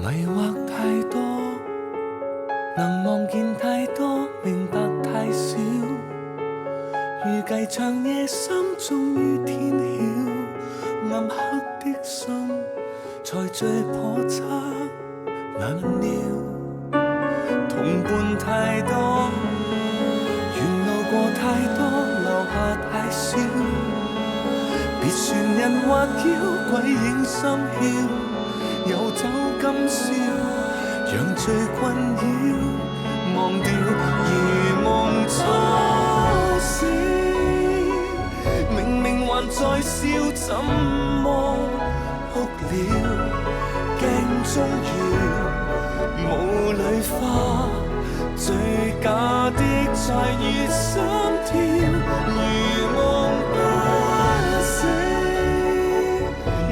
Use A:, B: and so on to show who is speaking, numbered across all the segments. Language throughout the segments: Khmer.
A: 迷惑太多，能望見太多，明白太少。預計長夜深，終於天曉，暗黑的心才最叵測難料。同伴太多，沿路過太多，留下太少。別船人或叫鬼影心竅，有酒今宵，讓醉困擾忘掉，如夢初醒。明明還在笑，怎麼哭了？鏡中月，霧裏花，最假的在於心跳，如夢不醒。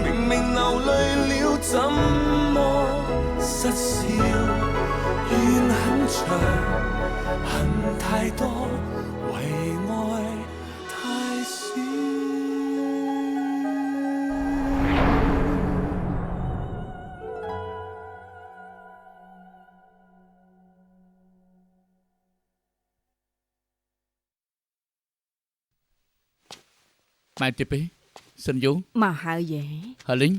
A: 明明流淚了，怎麼失笑？怨很長，恨太多，為愛太少。
B: ម៉ែទីពីសិនយូ
C: មកហើយយេ
B: ហលីង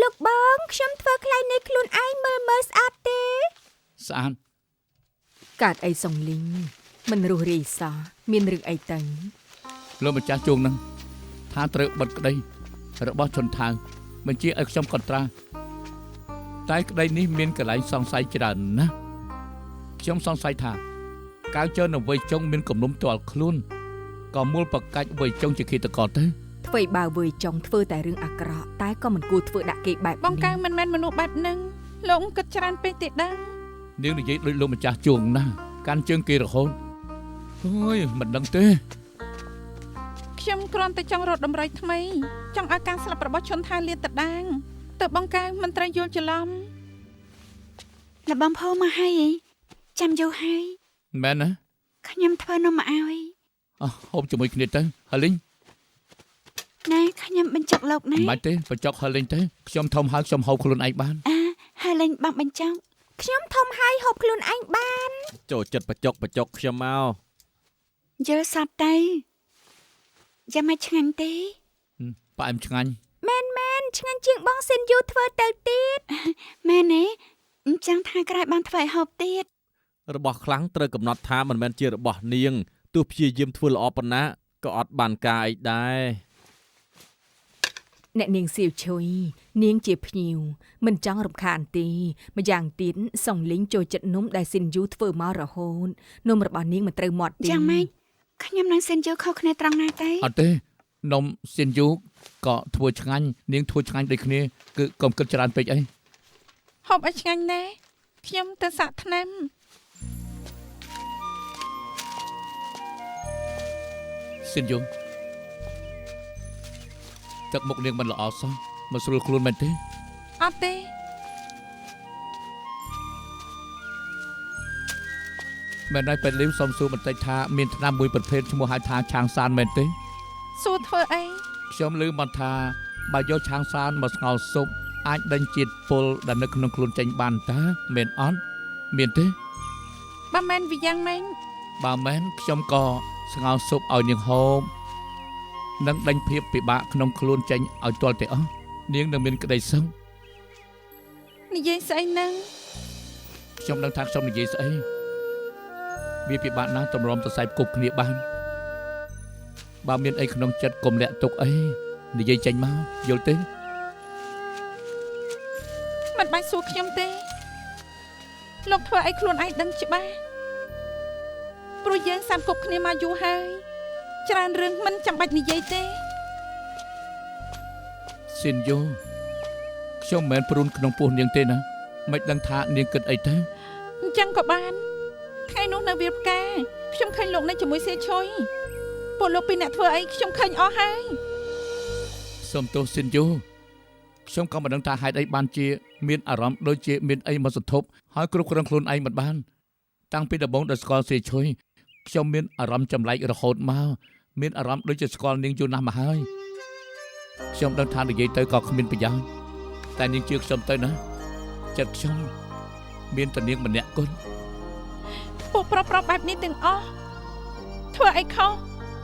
C: លោកបងខ្ញុំធ្វើខ្លែងនៃខ្លួនឯងមើលស្អាតទេ
B: ស្អាត
C: កើតអីសុងលីងមិនរស់រាយសោះមានរឿងអីទៅ
B: លោកម្ចាស់ជងនឹងថាត្រូវបិទក្តីរបស់ជនថៅបញ្ជាឲ្យខ្ញុំកត់ត្រាតែក្តីនេះមានកន្លែងសង្ស័យច្រើនណាស់ខ្ញុំសង្ស័យថាកាវជើនៅវ័យចុងមានគំនុំទាល់ខ្លួនក៏មូលប្រកាច់វ័យចុងជាឃាតករទៅ
C: អ្វីបើវ័យចុងធ្វើតែរឿងអាក្រក់តែក៏មិនគួរធ្វើដាក់គេបែប
D: បងកៅមិនមែនមនុស្សបែបហ្នឹងលោកគិតច្រើនពេកទេដឹង
B: នាងនិយាយដូចលោកម្ចាស់ជងណាស់កាន់ជើងគេរហូតអូយមិនដឹងទេ
D: ខ្ញុំគ្រាន់តែចង់រត់ដំរីថ្មីចង់ឲ្យការស្លាប់របស់ជនថាលាតត្រដាងតើបងកៅមិនត្រូវយល់ច្រឡំ
E: លបងផោមកហើយចាំយូរហើយ
B: មែនណា
E: ខ្ញុំធ្វើនំមកឲ្យ
B: ហូបជាមួយគ្នាទៅហលីង
E: ណែខ្ញុំបញ្ចុកលោកណា
B: មិនបាច់ទេបញ្ចុកហលីងទៅខ្ញុំធំហើយខ្ញុំហូបខ្លួនឯងបាន
E: ហើយលេងបងបញ្ចុក
C: ខ្ញុំធំហើយហូបខ្លួនឯងបាន
F: ចូលចិត្តបញ្ចុកខ្ញុំមក
E: យល់សតទៅចាំមកឆ្ងាញ់ទេ
B: ផ្អែមឆ្ងាញ់
C: មែនឆ្ងាញ់ជាងបងសិនយូធ្វើទៅទៀត
E: មែនទេអញ្ចឹងថាក្រោយបានធ្វើឲ្យហូបទៀត
F: របស់ខ្លាំងត្រូវកំណត់ថាមិនមែនជារបស់នាងទោះព្យាយាមធ្វើល្អប៉ុណ្ណាក៏អត់បានការអីដែរ
C: អ្នកនាងសៀវឈុយនាងជាភ្ញៀវមិនចង់រំខានទេម្យ៉ាងទៀតសុងលីងចូលចិត្តនំដែលសិនយូធ្វើមករហូតនំរបស់នាងមិនត្រូវមាត់ទេ
E: យ៉ាងម៉េចខ្ញុំនឹងសិនយូខុសគ្នាត្រង់ណាទេ
B: អត់ទេនំសិនយូក៏ធ្វើឆ្ងាញ់នាងធ្វើឆ្ងាញ់ដូចគ្នាគឺកុំគិតច្រើនពេកអី
D: ហូបឲ្យឆ្ងាញ់ណាស់ខ្ញុំទៅសាក់ថ្នាំ
B: សិនយូទឹកមុខនាងមិនល្អសោះមកស្រួលខ្លួនមែនទេ
D: អត់ទេ
B: មែនហើយពេទ្យលីវសុំសួរបន្តិចថាមានថ្នាំមួយប្រភេទឈ្មោះហៅថាឆាងសានមែនទេស
D: ួរធ្វើអី
B: ខ្ញុំឮមកថាបើយកឆាងសានមកស្ងោរស៊ុបអាចដេញជាតិពុលដែលនៅក្នុងខ្លួនចេញបានតើមែនអត់មានទេ
D: បើមែនវាយ៉ាងម៉េច
B: បើមែនខ្ញុំក៏ស្ងោរស៊ុបឲ្យនាងហូបនឹងដេញភាពពិបាកក្នុងខ្លួនចេញឲ្យទាល់តែអស់នាងនឹងមានក្តីសុខ
D: និយាយស្អីហ្នឹង
B: ខ្ញុំដឹងថាខ្ញុំនិយាយស្អីវាពិបាកណាស់តម្រាំសរសៃគប់គ្នាបានបើមានអីក្នុងចិត្តកុំលាក់ទុកអីនិយាយចេញមកយល់ទេ
D: មិនបាច់សួរខ្ញុំទេលោកធ្វើអីខ្លួនឯងដឹងច្បាស់ព្រោះយើងសាមគប់គ្នាមកយូរហើយច្រើនរឿងមិនចាំបាច់និយាយទេ
B: សិនយូខ្ញុំមិនមែនព្រួនក្នុងពោះនាងទេណាមិនដឹងថានាងគិតអីទៅ
D: អញ្ចឹងក៏បានថ្ងៃនោះនៅវាលផ្កាខ្ញុំឃើញលោកនៅជាមួយសៀឈុយពួកលោកពីអ្នកធ្វើអីខ្ញុំឃើញអស់ហើយ
B: សូមទោសសិនយូខ្ញុំក៏មិនដឹងថាហេតុអីបានជាមានអារម្មណ៍ដូចជាមានអីមកសន្ធប់ហើយគ្រប់គ្រងខ្លួនឯងមិនបានតាំងពីដំបូងដល់ស្គាល់សៀឈុយខ្ញុំមានអារម្មណ៍ចម្លែករហូតមកមានអារម្មណ៍ដូចជាស្គាល់នាងយូរណាស់មកហើយខ្ញុំដឹងថានិយាយទៅក៏គ្មានប្រយោជន៍តែនាងជឿខ្ញុំទៅណា ចិត្តខ្ញុំមានតែនាងម្នាក់គត់
D: ពួកប្រុសបែបនេះទាំងអស់ធ្វើអីខុស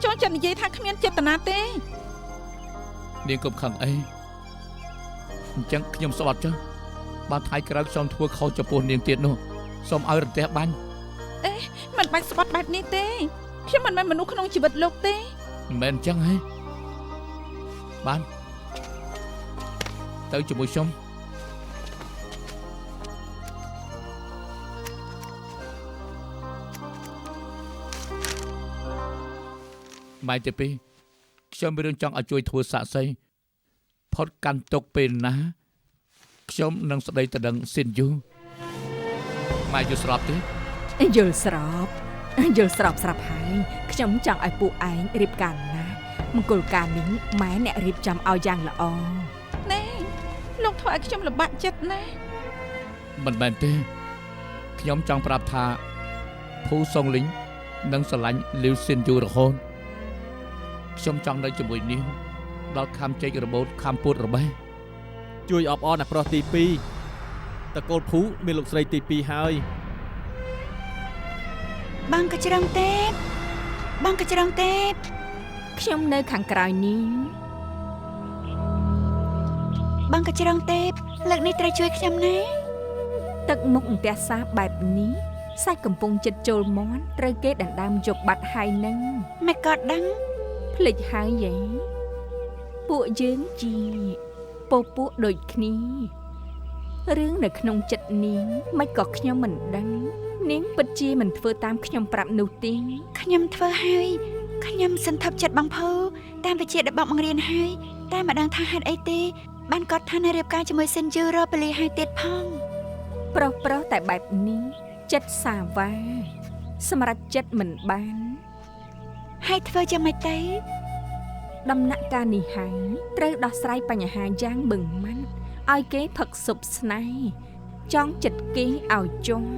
D: ចូលចិត្តនិយាយថាគ្មានចេតនាទេ
B: នាងកុំខឹងអីអញ្ចឹងខ្ញុំស្បត់ចុះបានថ្ងៃក្រោយខ្ញុំធ្វើខុសចំពោះនាងទៀតនោះសូមឲ្យរន្ទះបាញ់
D: មិនបាច់ស្បត់បែបនេះទេខ្ញុំមិនមែនមនុស្សក្នុងជីវិតលោកទេ
B: មិនមែនអញ្ចឹងហ៎បានទៅជាមួយខ្ញុំម៉ៃទីពីរខ្ញុំមានរឿងចង់ឲ្យជួយធ្វើសាក្សីផុតកាន់ទុកពេលណាខ្ញុំនឹងស្ដីទៅដឹងស៊ីនយូម៉ៃយល់ស្របទេ
C: យល់ស្របស្រាប់ហើយខ្ញុំចង់ឲ្យពួកឯងរៀបការណាមង្គលការនេះម៉ែអ្នករៀបចំឲ្យយ៉ាងល្អ
D: ណែលោកធ្វើឲ្យខ្ញុំលំបាកចិត្តណាស់
B: មិនមែនទេខ្ញុំចង់ប្រាប់ថាភូសុងលីងនឹងស្រឡាញ់លីវស៊ីនយូរហូតខ្ញុំចង់នៅជាមួយនាងដល់ខំចេករបូតខំពួតរបេះ
F: ជួយអបអរអ្នកប្រុសទី2តកូលភូមានលោកស្រីទី2ហើយ
E: បងក៏ច្រងទេបងក៏ច្រងទេ
C: ខ្ញុំនៅខាងក្រោយនេះ
E: បងក៏ច្រងទេលើកនេះត្រូវជួយខ្ញុំណា
C: ទឹកមុខអន្ទះសាបែបនេះសាច់កំពុងចិត្តចូលមាត់ត្រូវគេដណ្ដើមយកបាត់ហើយនឹង
E: ម៉ែក៏ដឹង
C: ភ្លេចហើយយេពួកយើងជាពពួកដូចគ្នារឿងនៅក្នុងចិត្តនាងមិនក៏ខ្ញុំមិនដឹងនាងពិតជាមិនធ្វើតាមខ្ញុំប្រាប់នោះទេ
E: ខ្ញុំធ្វើហើយខ្ញុំសន្ធប់ចិត្តបងភូតាមវិជ្ជាដែលបងបង្រៀនហើយតែមិនដឹងថាហេតុអីទេបានគាត់ថានៅរៀបការជាមួយសិនយូរពេលហើយទៀតផង
C: ប្រុសតែបែបនេះចិត្តសាវ៉ាសម្រាប់ចិត្តមិនបាន
E: ហើយធ្វើយ៉ាងម៉េចទៅ
C: ដំណាក់កាលនេះហើយត្រូវដោះស្រាយបញ្ហាយ៉ាងបឹងម៉ាន់ឲ្យគេផឹកស៊ុបស្នេហ៍ចង់ចិត្តគេឲ្យចង់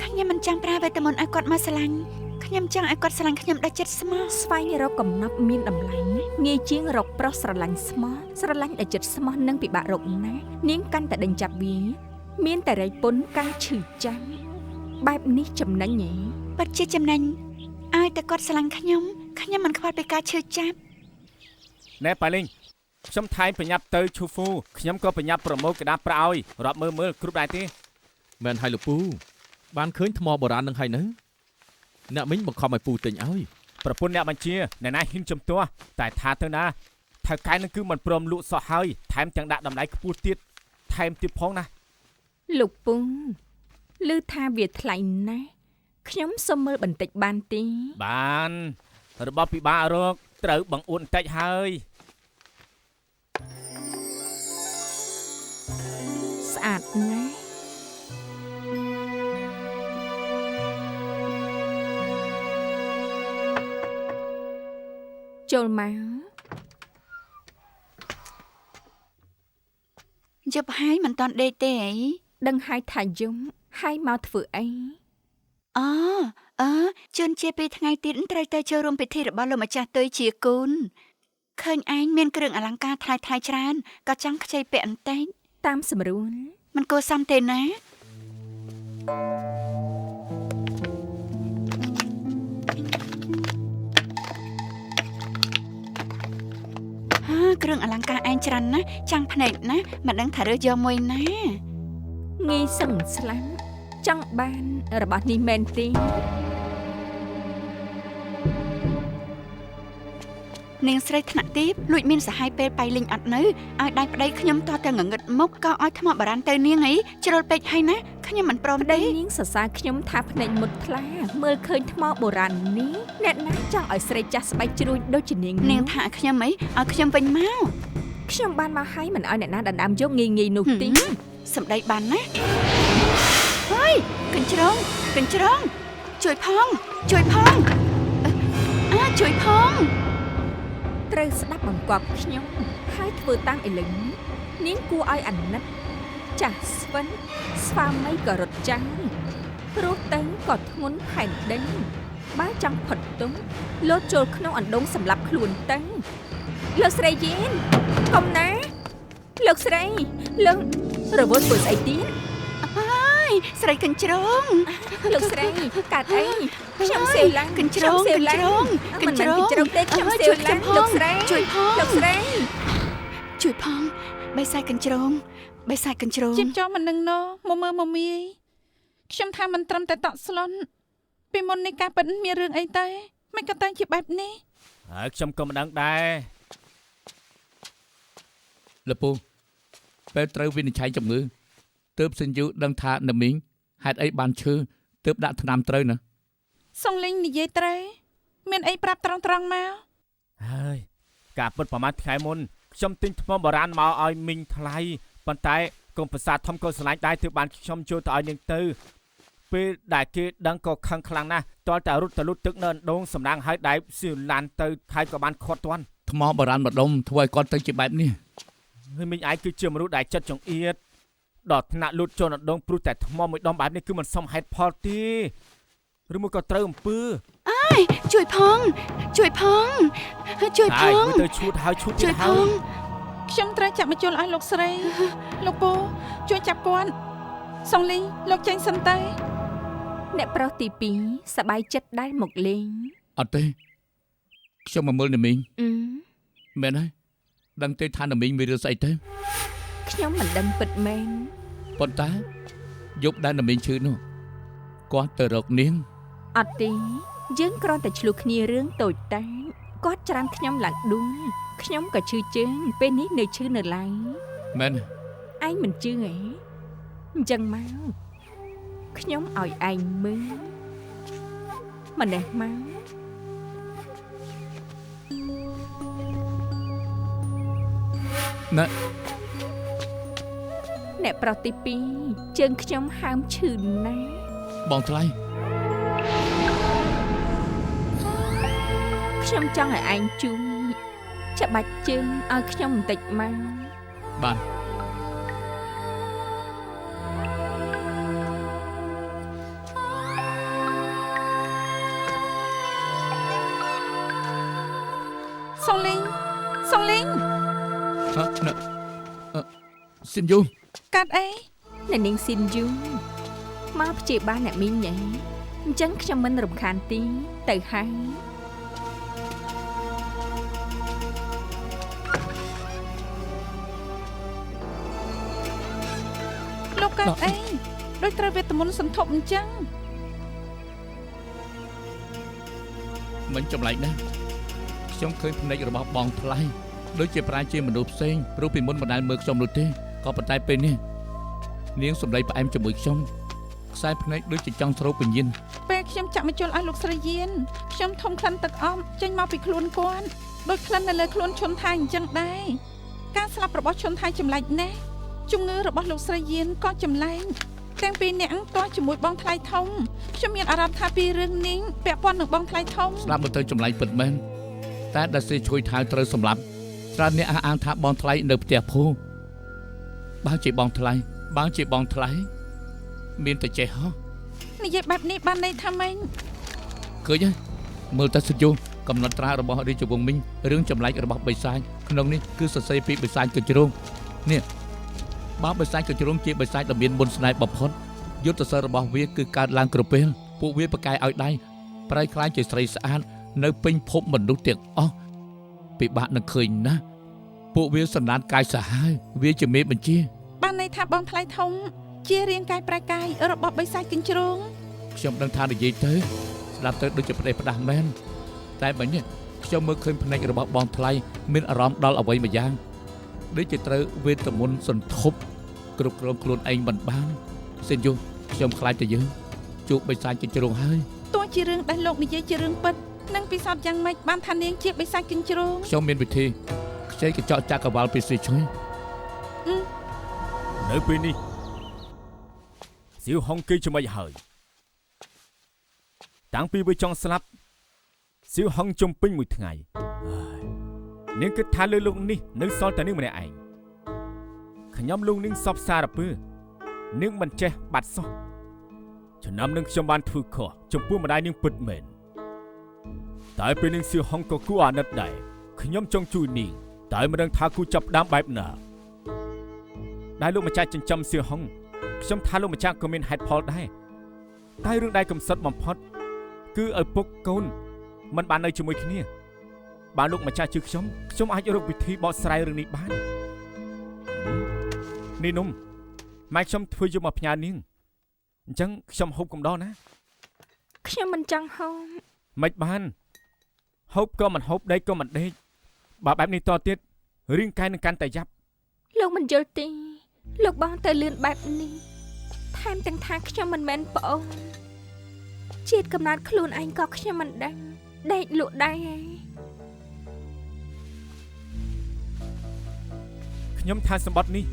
E: ខ្ញុំមិនចង់ប្រើវេទមន្តឲ្យគាត់មកស្រឡាញ់ខ្ញុំចង់ឲ្យគាត់ស្រឡាញ់ខ្ញុំដោយចិត្តស្មោះ
C: ស្វែងរកកំណប់មានតម្លៃងាយជាងរកប្រុសស្រឡាញ់ស្មោះស្រឡាញ់ដោយចិត្តស្មោះនឹងពិបាករកណាស់នាងកាន់តែដេញចាប់វាមានតែរៃពុនការឈឺចាំបែបនេះចំណេញហ៎
E: ពិតជាចំណេញឲ្យតែគាត់ស្រឡាញ់ខ្ញុំមិនខ្វល់ពីការឈឺចាប់
G: ណែប៉ៃលីងខ្ញុំថៃប្រញាប់ទៅឈូហ្វូខ្ញុំក៏ប្រញាប់ប្រមូលកដាប្រាក់ឲ្យរាប់មើលគ្រប់ដែរទេ
F: មែនហើយលោកពូបានឃើញថ្មបុរាណនឹងហើយនៅអ្នកមិញបង្ខំឲ្យពូទិញឲ្យ
G: ប្រពន្ធអ្នកបញ្ជាអ្នកណាហ៊ានជំទាស់តែថាទៅណាថៅកែនឹងគឺមិនព្រមលក់សោះហើយថែមទាំងដាក់តម្លៃខ្ពស់ទៀតថែមទៀតផងណា
C: លោកពងឮថាវាថ្លៃណាស់ខ្ញុំសុំមើលបន្តិចបានទេ
G: បានរបស់ពិបាករកត្រូវបង្អួនបន្តិចហើយ
C: ស្អាតណាស់ចូលមក
E: យប់ហើយមិនតាន់ដេកទេអី
C: ដឹងហើយថាយំហើយមកធ្វើអី
E: ជួនជាពីថ្ងៃទៀតត្រូវទៅចូលរួមពិធីរបស់លោកម្ចាស់ទុយជាគូនឃើញឯងមានគ្រឿងអលង្ការថ្លៃច្រើនក៏ចង់ខ្ចីពាក់បន្តិច
C: តាមស្រួល
E: មិនគួរសមទេណាគ្រឿងអលង្ការឯងច្រើនណាស់ចាំងភ្នែកណាមិនដឹងថារើសយកមួយណា
C: ងាយសឹងស្លាប់ចង់បានរបស់នេះមែនទេ
E: នាងស្រីថ្នាក់ទីបលួចមានសហាយពេលបៃលិញអត់នៅឲ្យដៃប្តីខ្ញុំតតែងងឹតមុខក៏ឲ្យថ្មបារាំងទៅនាងអីជ្រុលពេកហើយណាខ្ញុំមិនព្រម
C: ប្
E: ទេ
C: តីនាងសរសើរខ្ញុំថាភ្នែកមុតថ្លាមើលឃើញថ្មបុរាណនេះអ្នកណាចង់ឲ្យស្រីចាស់ស្បែកជ្រួញដូចជានាង
E: នាងថាឲ្យខ្ញុំអីឲ្យខ្ញុំវិញមក
C: ខ្ញុំបានមកឲ្យមិនឲ្យអ្នកណាដណ្ដើមយកងាយនោះទេ
E: សម្ដីបានណាហើយកញ្ជ្រងជួយផងជួយផង
C: ត្រូវស្ដាប់បង្គាប់ខ្ញុំហើយធ្វើតាមឥឡូវនេះនាងគួរឲ្យអាណិតចាស់ស្វិនស្វាមីក៏រត់ចាញ់ព្រោះទៅក៏ធ្ងន់ផែនដេញបើចង់ផុតទុំលោតចូលក្នុងអណ្ដូងសម្រាប់ខ្លួនទៅលោកស្រីយេនកុំណាលោកស្រីលោករវល់ធ្វើស្អីទៀត
E: អ ស្រីកញ្ជ្រង
C: លោកស្រីកាត់អីខ្ញុំសៀវឡើង
E: កញ្ជ្រងកញ្ជ្រង
C: កញ្ជ្រងទេខ្ញុំសៀវឡើងលោកស្រី
E: ជួយផង
C: លោកស្រី
E: ជួយផងបេសាយកញ្ជ្រងបេសាយកញ្ជ្រង
D: ជិបចោមិននឹងណមកមើលមកមីខ្ញុំថាមិនត្រឹមតែតក់ស្លន់ពីមុននេះការប៉ិនមានរឿងអីទៅមិនក៏តែជាបែបនេះ
G: ហើយខ្ញុំក៏មិនដឹងដែរ
B: លពូពេលត្រូវវិនិច្ឆ័យជំងឺទើបសិនយូដឹងថាណាមីងហេតុអីបានឈឺទើបដាក់ថ្នាំត្រូវណា
D: សងលេងនិយាយត្រូវមានអីប្រាប់ត្រង់មក
G: ហើយការពិតប្រហែលថ្ងៃមុនខ្ញុំទិញថ្មបុរាណមកឲ្យមីងថ្លៃប៉ុន្តែកុំប្រសាទធំក៏ស្រឡាញ់ដែរទើបបានខ្ញុំចូលទៅឲ្យនាងទៅពេលដែលគេដឹងក៏ខឹងខ្លាំងណាស់តើតែរត់ទៅលុតទឹកនៅអណ្ដូងសំណាងឲ្យដៃសៀវឡានទៅខៃក៏បានខាត់ទាន់
B: ថ្មបុរាណម្ដុំធ្វើឲ្យគាត់ទៅជាបែបនេះ
G: ហើយមីងឯងគឺជាមនុស្សដែលចិត្តចង្អៀតដល់ថ្នាក់លូតចូលអណ្ដូងព្រោះតែថ្មមួយដុំបែបនេះគឺមិនសមហេតុផលទេឬមួយក៏ត្រូវអំពើ
E: ជួយផងជួយផងជួយផ
G: ហើយ
E: ង
G: មួយទៅឈួតហើយឈួត
E: ជួ
G: ទៀត
E: យផ
G: ហើយ
E: ង
D: ខ្ញុំត្រូវចាប់មកជល់ឲ្យលោកស្រីលោកពូជួយចាប់គាត់សងលេងលោកចេញសិនទៅ
C: អ្នកប្រុសទី2សប្បាយចិត្តដែលមកលេង
B: អត់ទេខ្ញុំមកមើលណាមីង
C: អឺ
B: មែនហើយដឹងទេថាណាមីងមានរឿងស្អីទៅ
C: ខ្ញុំមិនដឹងពិតមែន
B: ប៉ុន្តែយប់ដែលណាមីងឈឺនោះគាត់ទៅរកនាង
C: អត់ទេយើងគ្រាន់តែឆ្លោះគ្នារឿងតូចតាចគាត់ច្រានខ្ញុំឡើងដួលខ្ញុំក៏ឈឺជើងពេលនេះនៅឈឺនៅឡើយ
B: មែន
C: ឯងមិនជឿហ៎អញ្ចឹងមកខ្ញុំឲ្យឯងមើលម្នេះមក
B: ណា
C: អ្នកប្រុសទី2ជើងខ្ញុំហើមឈឺណាស់
B: បងថ្លៃ
C: ខ្ញុំចង់ឲ្យឯងជួយច្បាច់ជើងឲ្យខ្ញុំបន្តិចមក
B: បាទ
D: សងលេងសងលេង
B: ណាស៊ីនយូ
D: កាត់អី
C: អ្នកនាងស៊ីនយូមកព្យាបាលអ្នកមីងញ៉ែអញ្ចឹងខ្ញុំមិនរំខានទីទៅហើយ
D: លោកកាត់អីដូចត្រូវវេទមន្តសន្ធប់អញ្ចឹង
B: មិនចម្លែកណាស់ខ្ញុំឃើញភ្នែករបស់បងថ្លៃដូចជាប្រាជាមនុស្សផ្សេងព្រោះពីមុនមិនដែលមើលខ្ញុំនោះទេក៏ប៉ុន្តែពេលនេះនាងសម្ដីផ្អែមជាមួយខ្ញុំខ្សែភ្នែកដូចជាចង់ស្រូបវិញ្ញាណ
D: ពេលខ្ញុំចាក់មកជល់ឲ្យលោកស្រីយានខ្ញុំធំក្លិនទឹកអមចេញមកពីខ្លួនគាត់ដូចក្លិននៅលើខ្លួនឈុនថៃអញ្ចឹងដែរការស្លាប់របស់ឈុនថៃចម្លែកណាស់ជំងឺរបស់លោកស្រីយានក៏ចម្លែកទាំងពីរនាក់ក៏ជាមួយបងថ្លៃធំខ្ញុំមានអារម្មណ៍ថាពីរឿងនេះពាក់ព័ន្ធនឹងបងថ្លៃធំ
B: ស្ដាប់មើលទៅចម្លែកពិតមែនតែដែលសេជួយថៅត្រូវសម្លាប់ច្រើនអ្នកអះអាងថាបងថ្លៃនៅផ្ទះភូបើជាបងថ្លៃមានតែចេះហ៎
D: និយាយបែបនេះបានន័យថាម៉េច
B: ឃើញហើយមើលទៅសិទ្ធិយោកំណត់ត្រារបស់រាជវង្សមីងរឿងចម្លែករបស់បិសាចក្នុងនេះគឺសរសេរពីបិសាចកញ្ជ្រោងនេះបើបិសាចកញ្ជ្រោងជាបិសាចដ៏មានមុនស្នេហ៍បំផុតយុទ្ធសាស្ត្ររបស់វាគឺកើតឡើងក្រពេលពួកវាប្រកែកឲ្យដៃប្រែខ្លាយជាស្រីស្អាតនៅពេញភពមនុស្សទាំងអស់ពិបាកនឹងឃើញណាស់ពួកវាសណ្ដានកាយសាហាវវាជាមេបញ្ជា
D: បានន័យថាបងថ្លៃធំជារាងកាយប្រែកាយរបស់បិសាចកញ្ជ្រោង
B: ខ្ញុំដឹងថានិយាយទៅស្ដាប់ទៅដូចជាផ្ដេសផ្ដាស់មែនតែបើនេះខ្ញុំមើលឃើញភ្នែករបស់បងថ្លៃមានអារម្មណ៍ដល់អ្វីម្យ៉ាងដូចជាត្រូវវេទមន្តសន្ធប់គ្រប់គ្រងខ្លួនឯងមិនបានសិនយូខ្ញុំខ្លាចតែយើងជួបបិសាចកញ្ជ្រោងហើយ
D: ទោះជារឿងដែលលោកនិយាយជារឿងពិតនិងពិសោធន៍យ៉ាងម៉េចបានថានាងជាបិសាចកញ្ជ្រោង
B: ខ្ញុំមានវិធីខ្ចីកញ្ចក់ចក្រវាលពីស្រីឈ្ងុយ
G: នៅពេលនេះសៀវហុងគេជំនួយហើយតាំងពីវាចង់ស្លាប់សៀវហុងជំពេញមួយថ្ងៃហើយនាងគិតថាលើលោកនេះនៅសល់តែនាងម្នាក់ឯងខ្ញុំលោកនាងសពសារពើនាងមិនចេះបាត់សោះឆ្នាំនឹងខ្ញុំបានធ្វើខុសចំពោះម្ដាយនាងពិតមែនតែពេលនាងសៀវហុងក៏គួរអាណិតដែរខ្ញុំចង់ជួយនាងតែមិនដឹងថាគូចាប់ដើមបែបណាដែលលោកម្ចាស់ចិញ្ចឹមសៀវហុង ខ្ញុំថាលោកម្ចាស់ក៏មានហេតុផលដែរតែរឿងដែលកំសត់បំផុតគឺឪពុកកូនមិនបាននៅជាមួយគ្នាបើលោកម្ចាស់ជឿខ្ញុំអាចរកវិធីបកស្រាយរឿងនេះបាននេះនំម៉ែខ្ញុំធ្វើយកមកផ្ញើនាងអញ្ចឹងខ្ញុំហូបកំដរណា
C: ខ្ញុំមិនចង់ហូប
G: មិនបានហូបក៏មិនហូបដេកក៏មិនដេកបើបែបនេះតទៀតរាងកាយនឹងកាន់តែយ៉ាប់
C: លោកមិនយល់ទេលោកបងទៅលឿនបែបនេះថែមទាំងថាខ្ញុំមិនមែនប្អូនជាតិកំណត់ខ្លួនឯងក៏ខ្ញុំមិនដឹងដេកលក់ដែរ
G: ខ្ញុំថាសម្បត្តិនេះ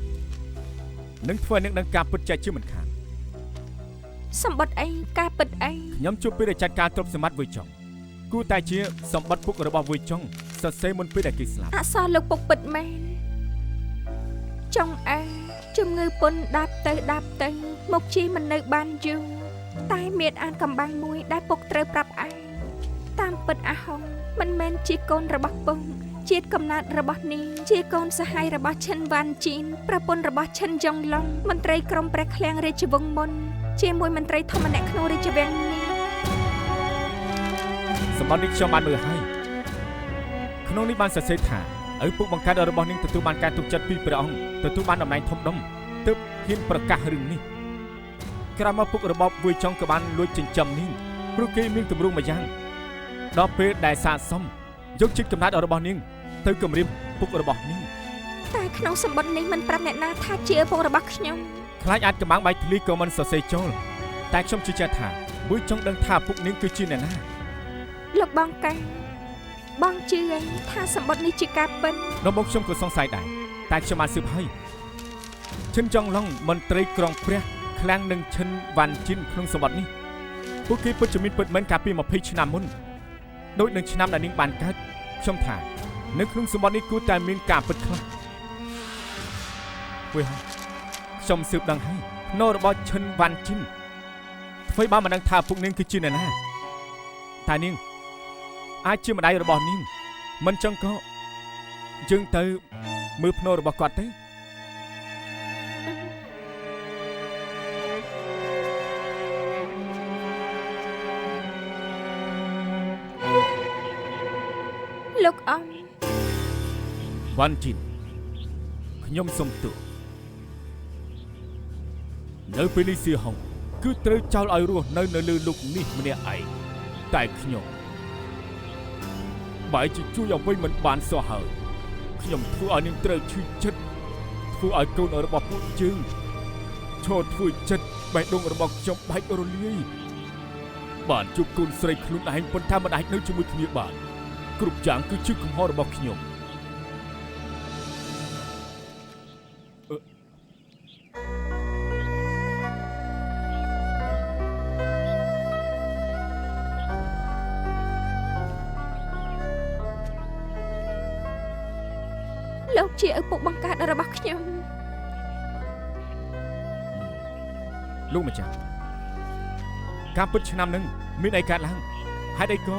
G: នឹងធ្វើឲ្យនឹងដឹងការពិតចែកជាមិនខាន
C: សម្បត្តិអីការពិតអី
G: ខ្ញុំជួបពេលដែលចាត់ការទ្រព្យសម្បត្តិវុយចុងគួរតែជាសម្បត្តិពុករបស់វុយចុងសរសេរមុនពេលដែលគេស្លាប់
C: អក្សរលោកពុកពិតមែនចុងអើជំងឺពុនដាប់ទៅមុខជីមិននៅបានយូរតែមានអានកំបាំងមួយដែលពុកត្រូវប្រាប់ឯងតាមពិតអាហុងមិនមែនជាកូនរបស់ពុកជាតិកំណើតរបស់នាងជាកូនសហាយរបស់ឈិនវ៉ាន់ជីនប្រពន្ធរបស់ឈិនយ៉ុងឡុងមន្ត្រីក្រុមព្រះឃ្លាំងរាជវង្សមុនជាមួយមន្ត្រីធម្មអ្នកក្នុងរាជវាំងនេះ
G: សម្បត្តិនេះខ្ញុំបានមើលហើយក្នុងនេះបានសរសេរថាឪពុកបង្កើតរបស់នាងទទួលបានការទុកចិត្តពីព្រះអង្គទទួលបានតំណែងធំដុំទើបហ៊ានប្រកាសរឿងនេះក្រោយមកពុករបស់វុយចុងក៏បានលួចចិញ្ចឹមនាងព្រោះគេមានទម្រង់មួយយ៉ាងដល់ពេលដែលសាកសមយកចិត្តកំណត់របស់នាងទៅគំរាមពុករបស់នាង
C: តែក្នុងសម្បត្តិនេះមិនប្រាប់អ្នកណាថាជាឪពុករបស់ខ្ញុំ
G: ខ្លាចអាចកំបាំងបាយធ្លីក៏មិនសរសេរចូលតែខ្ញុំជឿជាក់ថាវុយចុងដឹងថាពុកនាងគឺជាអ្នកណា
C: លោកបងកែបងជឿថាសម្បត្តិនេះជាការពិត
G: ដល់មកខ្ញុំក៏សង្ស័យដែរតែខ្ញុំបានស៊ើបហើយឈិនចុងឡុងមន្ត្រីក្រុងព្រះឃ្លាំងនឹងឈិនវ៉ាន់ជីនក្នុងសម្បត្តិនេះពួកគេពិតជាមានពិតមែនកាលពី20ឆ្នាំមុនដូចនឹងឆ្នាំដែលនាងបានកើតខ្ញុំថានៅក្នុងសម្បត្តិនេះគួរតែមានការពិតខ្លះវិញខ្ញុំស៊ើបដឹងហើយនៅរបស់ឈិនវ៉ាន់ជីនធ្វើឲ្យបានមិនដឹងថាពួកនាងគឺជាអ្នកណាតែនាងអាចជាម្ដាយរបស់នាងមិនចឹងក៏យើងទៅមើលភ្នូររបស់គាត់ទៅ
C: លោកអង្គ
G: វ៉ាន់ជីនខ្ញុំសុំទោសនៅពេលនេះសៀហុងគឺត្រូវចោលឲ្យរស់នៅលើលោកនេះម្នាក់ឯងតែខ្ញុំបែរជាជួយអ្វីមិនបានសោះហើយខ្ញុំធ្វើឲ្យនាងត្រូវឈឺចិត្តធ្វើឲ្យកូនរបស់ពួកយើងឈរធ្វើចិត្តបេះដូងរបស់ខ្ញុំបែករលាយបានជួបកូនស្រីខ្លួនឯងប៉ុន្តែមិនអាចនៅជាមួយគ្នាបានគ្រប់យ៉ាងគឺជាកំហុសរបស់ខ្ញុំ
C: លោកជាឪពុកបង្កើតរបស់ខ្ញុំ
G: លោកម្ចាស់ការពិតឆ្នាំនឹងមានអីកើតឡើងហេតុអីក៏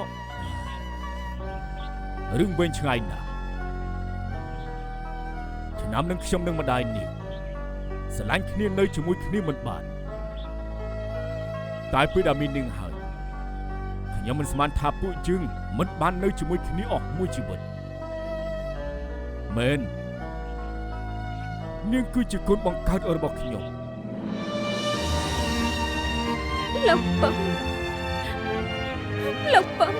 G: រឿងវែងឆ្ងាយណាស់ឆ្នាំនឹងខ្ញុំនឹងម្ដាយនាងស្រឡាញ់គ្នានៅជាមួយគ្នាមិនបានតែពេលដែលមាននាងហើយខ្ញុំមិនស្មានថាពួកយើងមិនបាននៅជាមួយគ្នាអស់មួយជីវិតមែននាងគឺជាកូនបង្កើតរបស់ខ្ញុំ
C: លោកពឹងលោកពឹង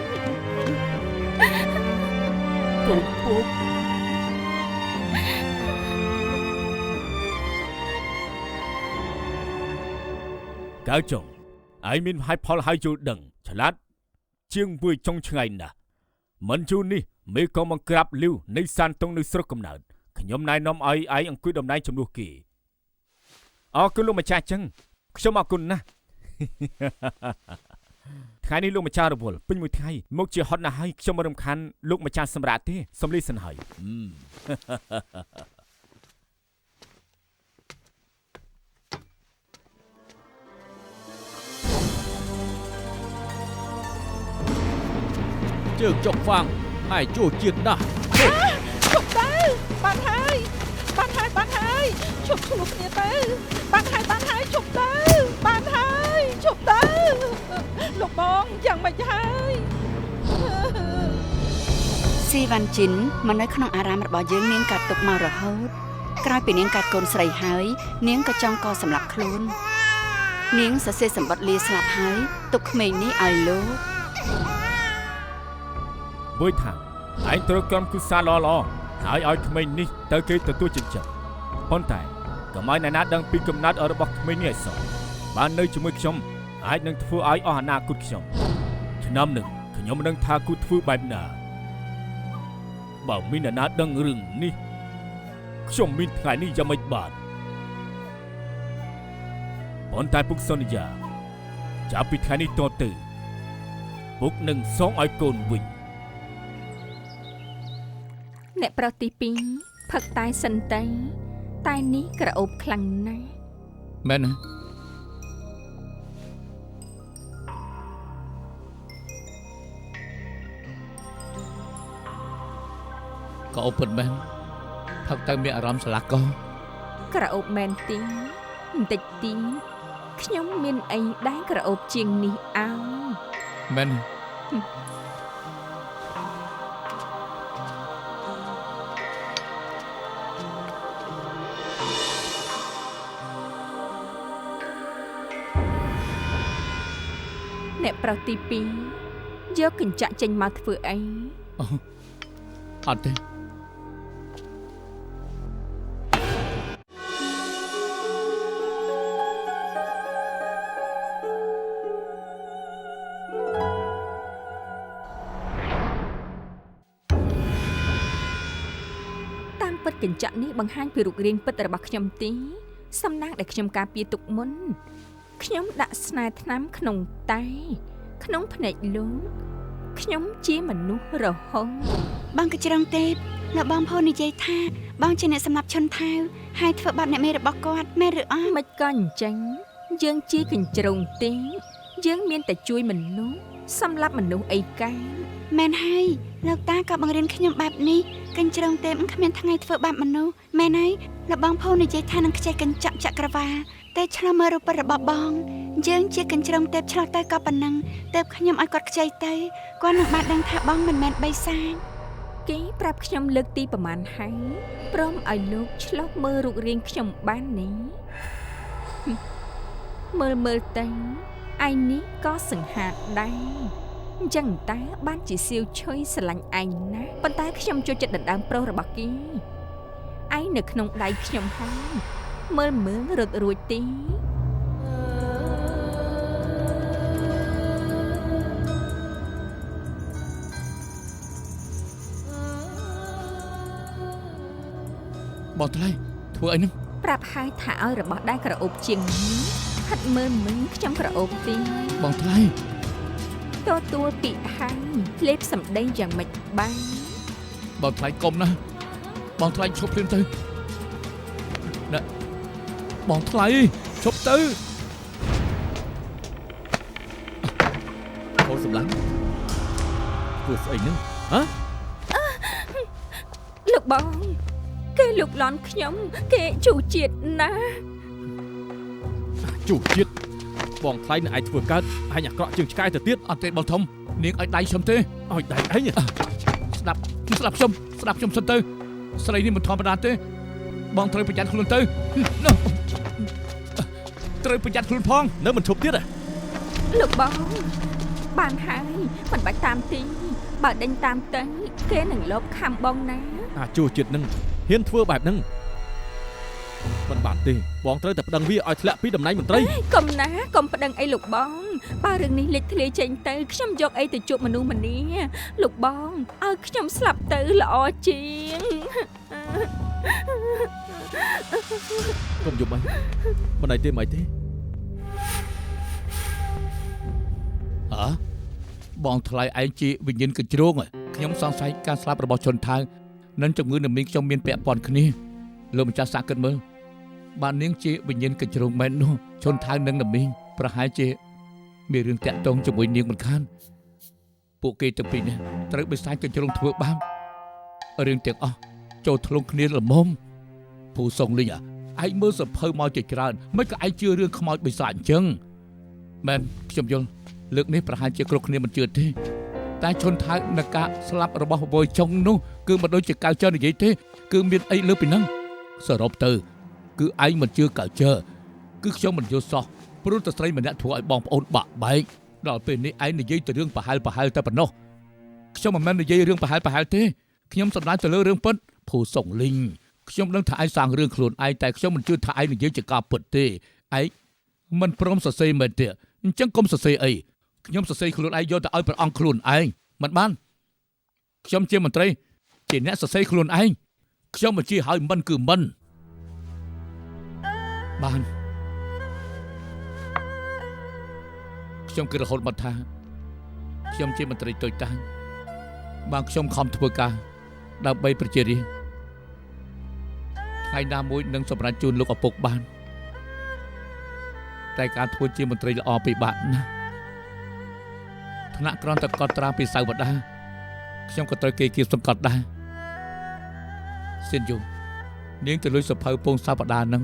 G: កូនពុកកៅចុងឯងមានហេតុផលហើយយល់ដឹងឆ្លាតជាងមួយចុងឆ្ងាយណាស់មិនជូននេះមេកងបង្ក្រាបលីវនៃសានតុងនៅស្រុកកំណើតខ្ញុំណែនាំឲ្យឯងអង្គុយតំណែងជំនួសគេអរគុណលោកម្ចាស់ចឹងខ្ញុំអរគុណណាស់ ថ្ងៃនេះលោកម្ចាស់រវល់ពេញមួយថ្ងៃមកជាហត់ណាស់ហើយខ្ញុំមិនរំខានលោកម្ចាស់សម្រាប់ទេសំលីសិនហើយ
F: ជើងចុកហ្វាំងហើយជួជាតិដាស់
D: ជប់ទៅបានហើយបានហើយ ឈប់ឈ្លោះគ្នាទៅបានហើយឈប់ទៅបានហើយឈប់ទៅលោកបងយ៉ាងម៉េចហើយ
E: ស៊ីវ៉ាន់ជីនមកនៅក្នុងអារាមរបស់យើងនាងកាត់ទុកមករហូតក្រោយពីនាងកាត់កូនស្រីហើយនាងក៏ចង់កសម្លាប់ខ្លួននាងសរសេរសម្បត្តិលាស្លាប់ហើយទុកក្មេងនេះឲ្យលោក
G: មួយថាឯងត្រូវក្រុមគូសារល្អៗហើយឲ្យក្មេងនេះទៅគេទទួលចិញ្ចឹមប៉ុន្តែកុំឲ្យអ្នកណាដឹងពីកំណត់របស់ក្មេងនេះឲ្យសោះបាននៅជាមួយខ្ញុំអាចនឹងធ្វើឲ្យអស់អនាគតខ្ញុំឆ្នាំនេះខ្ញុំនឹងថាគូធ្វើបែបណាបើមានអ្នកណាដឹងរឿងនេះខ្ញុំមានថ្ងៃនេះយ៉ាងម៉េចបាទប៉ុន្តែពុកសន្យាចាប់ពីថ្ងៃនេះតទៅពុកនឹងសងឲ្យកូនវិញ
C: អ្នកប្រុសទី2ផឹកតែសិនទៅតែនេះក្រអូបខ្លាំងណាស់
B: មែនណាក៏អូបពិតមែនផឹកទៅមានអារម្មណ៍ស្រឡះក៏
C: ក្រអូបមែនទីបន្តិចទៀតខ្ញុំមានអីដែលក្រអូបជាងនេះអើ
B: មែន
C: អ្នកប្រុសទី2យកកញ្ចាក់ចេញមកធ្វើអី
B: អត់ទេ
C: តាមពិតកញ្ចាក់នេះបង្ហាញពីរូបរាងពិតរបស់ខ្ញុំទេសំណាងដែលខ្ញុំការពារទុកមុនខ្ញុំដាក់ស្នេហ៍ថ្នាំក្នុងតែក្នុងភ្នែកលោកខ្ញុំជាមនុស្សរហូត
E: បងក៏ច្រងទេពលោកបងផូននិយាយថាបងជាអ្នកសម្លាប់ឈុនថៅហើយធ្វើបាបអ្នកមេរបស់គាត់មែនឬអត់
C: មិនក៏អញ្ចឹងយើងជាកញ្ជ្រោងទេយើងមានតែជួយមនុស្សសម្រាប់មនុស្សអីកា
E: មែនហើយលោកតាក៏បង្រៀនខ្ញុំបែបនេះកញ្ជ្រងទេពគ្មានថ្ងៃធ្វើបាបមនុស្សមែនហើយលោកបងផូននិយាយថានឹងខ្ចីកញ្ចក់ចក្រវាលតែឆ្លោះមើលរូបរបស់បងយើងជាកញ្ជ្រងទេពឆ្លោះទៅក៏ប៉ុណ្ណឹងទេពខ្ញុំឲ្យគាត់ខ្ចីទៅគាត់នឹងបានដឹងថាបងមិនមែនបិសាច
C: គេប្រាប់ខ្ញុំលើកទីប្រមាណហើយព្រមឲ្យលោកឆ្លោះមើលរូបរាងខ្ញុំបាននេះមើលទៅឯនេះក៏សង្ហាដែរអញ្ចឹងតែបានជាសៀវឆុយស្រឡាញ់ឯងណាប៉ុន្តែខ្ញុំចូលចិត្តដណ្ដើមប្រុសរបស់គេឯងនៅក្នុងដៃខ្ញុំហើយមើលរត់រួចទេ
B: បងថ្លៃធ្វើអីហ្នឹង
C: ប្រាប់ហើយថាឲ្យរបស់ដែលក្រអូបជាងនេះហាត់មើលខ្ញុំក្រអូបទេ
B: បងថ្លៃ
C: ទទួលពីហើយលេបសម្ដីយ៉ាងម៉េចបាន
B: បងថ្លៃកុំណាបងថ្លៃឈប់ព្រាមទៅណាបងថ្លៃឈប់ទៅអូសម្លាញ់ធ្វើស្អីហ្នឹងហ៎
C: លោកបងគេលុកលន់ខ្ញុំគេជួជាតិណា
F: ជួជាតិបងថ្លៃនឹងឯងធ្វើកើតឯងអាក្រក់ជាងឆ្កែទៅទៀត
B: អត់ទេបងធំនាងឲ្យដៃខ្ញុំទេ
F: ឲ្យដៃឯង
B: ស្ដាប់ខ្ញុំសិនទៅស្រីនេះមិនធម្មតាទេបងត្រូវប្រយ័ត្នខ្លួនទៅត្រូវប្រយ័ត្នខ្លួនផង
F: នៅមិនឈប់ទៀត
C: លោកបងបានហើយមិនបាច់តាមទីបើដេញតាមទៅគេនឹងលបខំបងណា
F: អាជួជាតិនឹងហ៊ានធ្វើបែបហ្នឹងមិនបានទេបងត្រូវតែប្តឹងវាឲ្យធ្លាក់ពីតំណែងមន្ត្រី
C: កុំណាកុំប្តឹងអីលោកបងបើរឿងនេះលេចធ្លាយចេញទៅខ្ញុំយកអីទៅជួបមនុស្សម្នាលោកបងឲ្យខ្ញុំស្លាប់ទៅល្អជាង
F: កុំយំអីមិនអីទេមិនអីទេ
B: អើបងថ្លៃឯងជាវិញ្ញាណកញ្ជ្រោងខ្ញុំសង្ស័យការស្លាប់របស់ជនថៅនិងជំងឺនឹងមានខ្ញុំមានពាក់ព័ន្ធគ្នាលោកម្ចាស់សាគិតមើលបាននាងជាវិញ្ញាណកញ្ជ្រោងមែននោះជនថៅនឹងនមីងប្រហែលជាមានរឿងតាក់ទងជាមួយនាងមិនខានពួកគេទាំងពីរនេះត្រូវបិសាចកញ្ជ្រោងធ្វើបាបរឿងទាំងអស់ចូលធ្លុងគ្នាល្មមពូសុងលីង ឯងមើលសភៅមកជាច្រើនមិនក៏ឯងជឿរឿងខ្មោចបិសាចអញ្ចឹងមែនខ្ញុំយល់លើកនេះប្រហែលជាគ្រប់គ្នាមិនជឿទេតែឈុនថៅនឹងការស្លាប់របស់វយចុងនោះគឺមិនដូចជាកៅចើនិយាយទេគឺមានអីលើពីហ្នឹងសរុបទៅគឺឯងមិនជឿកៅចើគឺខ្ញុំមិនយល់សោះព្រោះតែស្រីម្នាក់ធ្វើឲ្យបងប្អូនបាក់បែកដល់ពេលនេះឯងនិយាយទៅរឿងប្រហែលតែប៉ុណ្ណោះខ្ញុំមិនមែននិយាយរឿងប្រហែលទេខ្ញុំសម្ដៅទៅលើរឿងពិតភូសុងលីងខ្ញុំដឹងថាឯងសាងរឿងខ្លួនឯងតែខ្ញុំមិនជឿថាឯងនិយាយជាការពិតទេឯងមិនព្រមសរសេរមែនទេអញ្ចឹងកុំសរសេរអីខ្ញុំសរសេរខ្លួនឯងយកទៅឲ្យព្រះអង្គខ្លួនឯងមិនបានខ្ញុំជាមន្ត្រីជាអ្នកសរសេរខ្លួនឯងខ្ញុំបញ្ជាឲ្យមិនគឺមិនបានខ្ញុំគឺរហូតមកថាខ្ញុំជាមន្ត្រីតូចតាចបានខ្ញុំខំធ្វើការដើម្បីប្រជារាស្ត្រថ្ងៃណាមួយនឹងសម្រេចជូនលោកឪពុកបានតែការធ្វើជាមន្ត្រីល្អពិបាកណាស់ថ្នាក់ក្រនតកត់ត្រាពីសៅវតាខ្ញុំក៏ត្រូវគេគៀបសង្កត់ដែរសៀនយូនាងទៅលុយសភៅពងសវតានឹង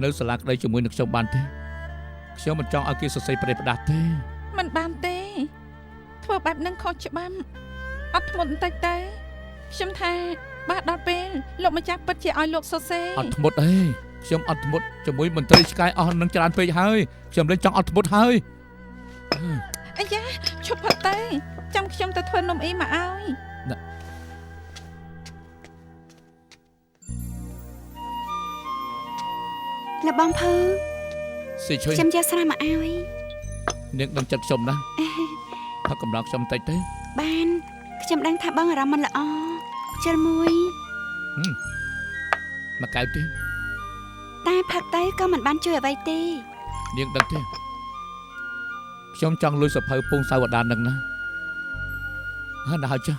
B: នៅសាលាក្តីជាមួយនឹងខ្ញុំបានទេខ្ញុំមិនចង់ឲ្យគេសរសេរប្រេះផ្ដាស់ទេ
D: មិនបានទេធ្វើបែបហ្នឹងខុសច្បាប់អត់ធ្មត់បន្តិចទេខ្ញុំថាបាទដល់ពេលលោកម្ចាស់ពិតជាឲ្យលោកសរសេរ
B: អត់ធ្មត់អីខ្ញុំអត់ធ្មត់ជាមួយមន្ត្រីឆ្កែអស់នឹងច្រើនពេកហើយខ្ញុំលែងចង់អត់ធ្មត់ហើយ
D: អាយ៉ាឈប់ផឹកទេចាំខ្ញុំទៅធ្វើនំអ៊ីមកឲ្យ
E: លបងភៅ
B: ស៊ីជួយ
E: ខ្ញុំយកស្រាមកឲ្យ
B: នាងដឹងចិត្តខ្ញុំណាផឹកកំដរខ្ញុំតិចទេ
E: បានខ្ញុំដឹងថាបងអារម្មណ៍មិនល្អខ្ជិលមួយ
B: មកកៅទេ
E: តែផឹកទៅក៏មិនបានជួយអ្វីទេ
B: នាងដឹងទេខ្ញុំចង់លុយសភៅពងសាវតានឹងណាហើយដល់ចា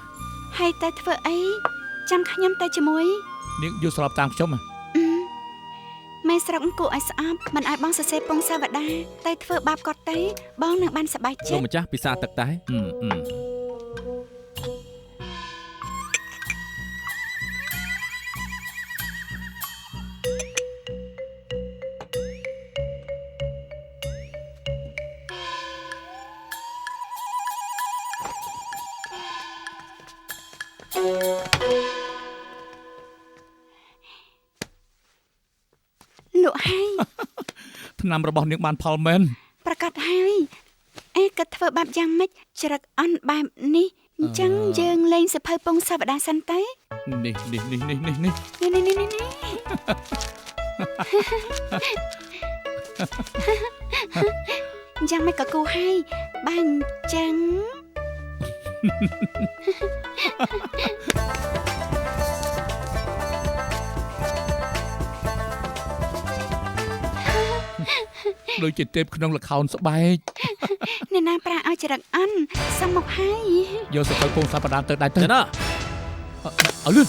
E: ហើយតែធ្វើអីចាំខ្ញុំទៅជាមួយ
B: នាងយល់ស្របតាមខ្ញុំហ៎
E: មេស្រុកគួរឲ្យស្អប់មិនឲ្យបងសរសេរពងសាវតាតែធ្វើបាបគាត់ទៅបងនឹងបានសប្បាយ
F: លោ
E: ចិត្ត
F: កម្ចាស់ពិសាទឹកតែ
E: លក់ហើយ
B: ថ្នាំរបស់នាងបានផលមែន
E: ប្រកាសហើយអេក៏ធ្វើបាបយ៉ាងម៉េចច្រឹកអន់បែបនេះអញ្ចឹងយើងលេងសភៅពងសាវតាសិនទៅ
B: នេះ
E: យ៉ាងម៉េចក៏គូហើយបើអញ្ចឹង
B: ដូចជាទេពក្នុងល្ខោនស្បែក
E: អ្នកណាប្រាឲ្យច្រឹកអន់សំមកហើយ
B: យកសភៅពងសាវតាទៅដែរទៅ
F: ចេះណា
B: ឲ្យលឿន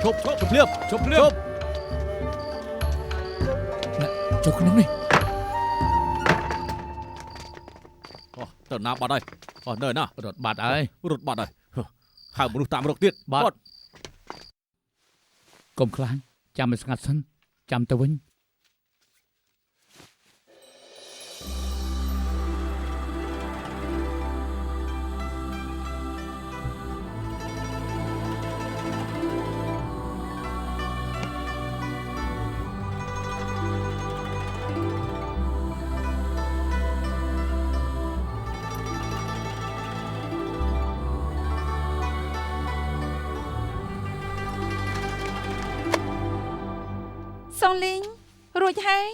F: ឈប់ភ្លាម
B: ចុះភ្លាមចុះក្នុងនេះ
F: អូទៅណាបាត់ហើយអូនៅណា
B: រត់បាត់ហើយ
F: រត់បាត់ហើយហៅមនុស្សតាមរកទៀត
B: បាត់កុំខ្លាចចាំឲ្យស្ងាត់សិនចាំទៅវិញ
D: សងលីងរួចហើយ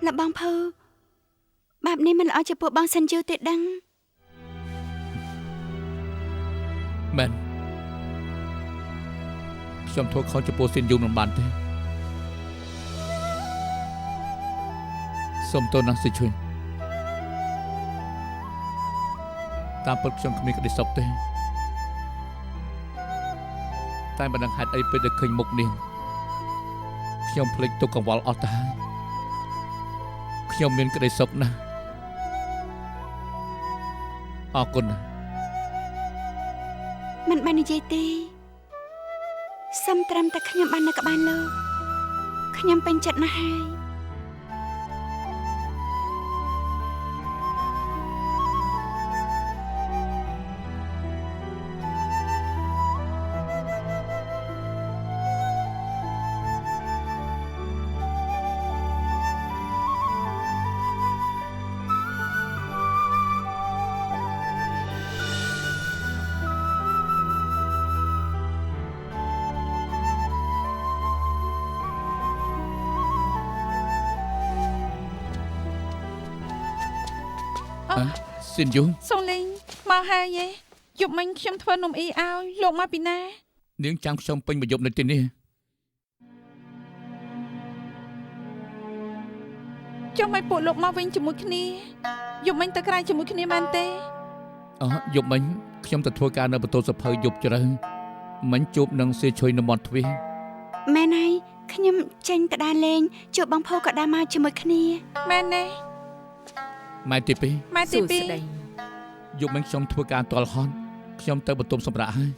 E: លបងភៅបែបនេះមិនល្អចំពោះបងសិនយូទេដឹង
B: មែនខ្ញុំធ្វើខុសចំពោះស៊ីនយូមិនបានទេសូមទោសណាស់ស៊ីជួយ តាមពិតខ្ញុំគ្មានក្តីសុខទេតែមិនដឹងហេតុអីពេលដែលឃើញមុខនាងខ្ញុំភ្លេចទុកកង្វល់អស់ទៅហើយខ្ញុំមានក្តីសុខណាស់អរគុណណាស់
E: មិនបាននិយាយទេសុំត្រឹមតែខ្ញុំបាននៅក្បែរលោកខ្ញុំពេញចិត្តណាស់ហើយ
B: ស៊ីនយូ
D: សូលីងមកហើយយេយប់មិញខ្ញុំធ្វើនំអ៊ីឲ្យលោកមកពីណា
B: នាងចាំខ្ញុំពេញមួយយប់នៅទីនេះ
D: ចុះមិនពួកលោកមកវិញជាមួយគ្នាយប់មិញទៅក្រៅជាមួយគ្នាមែនទេ
B: យប់មិញខ្ញុំទៅធ្វើការនៅបន្ទប់សភៅយប់ជ្រៅមិញជួបនឹងសៀឈុយនៅមាត់ទ្វារ
E: មែនហើយខ្ញុំចេញទៅដើរលេងជួបបងផូក៏ដើរមកជាមួយគ្នា
D: មែនទេ
B: ម៉ែទីពីរ
D: ម៉ែទីពីរ
B: យប់មិញខ្ញុំធ្វើការទាល់ហត់ខ្ញុំទៅបន្ទប់សម្រាប់ហើយ